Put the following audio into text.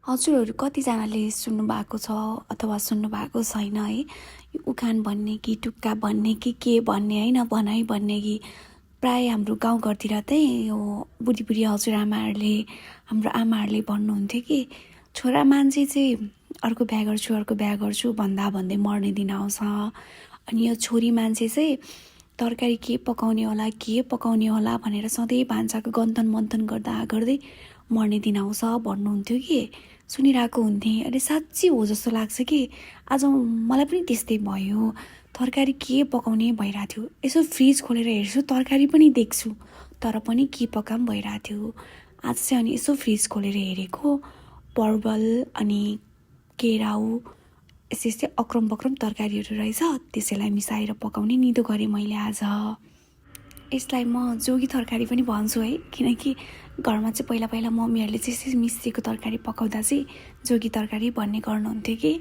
हजुरहरू कतिजनाले सुन्नुभएको छ अथवा सुन्नुभएको छैन है, यो उखान भन्ने कि टुक्का भन्ने कि के भन्ने होइन, भनाइ भन्ने कि प्रायः हाम्रो गाउँघरतिर चाहिँ यो बुढी बुढी हजुरआमाहरूले हाम्रो आमाहरूले भन्नुहुन्थ्यो कि छोरा मान्छे चाहिँ अर्को बिहा गर्छु भन्दा भन्दै मर्ने दिन आउँछ। अनि यो छोरी मान्छे चाहिँ तरकारी के पकाउने होला भनेर सधैँ भान्साको गन्थन मन्थन गर्दै मर्ने दिन आउँछ भन्नुहुन्थ्यो कि सुनिरहेको हुन्थेँ। अनि साँच्ची हो जस्तो लाग्छ कि आज मलाई पनि त्यस्तै भयो। तरकारी के पकाउने भइरहेको थियो, यसो फ्रिज खोलेर हेर्छु तरकारी पनि देख्छु, तर पनि के पकाऊँ भइरहेको थियो। आज चाहिँ अनि यसो फ्रिज खोलेर हेरेको परवल अनि केराउ यस्तै यस्तै अक्रम बक्रम तरकारीहरू रहेछ, त्यसैलाई मिसाएर पकाउने निदो गरेँ मैले आज। यसलाई म जोगी तरकारी पनि भन्छु है, किनकि घरमा चाहिँ पहिला पहिला मम्मीहरूले चाहिँ मिसिएको तरकारी पकाउँदा चाहिँ जोगी तरकारी भन्ने गर्नुहुन्थ्यो कि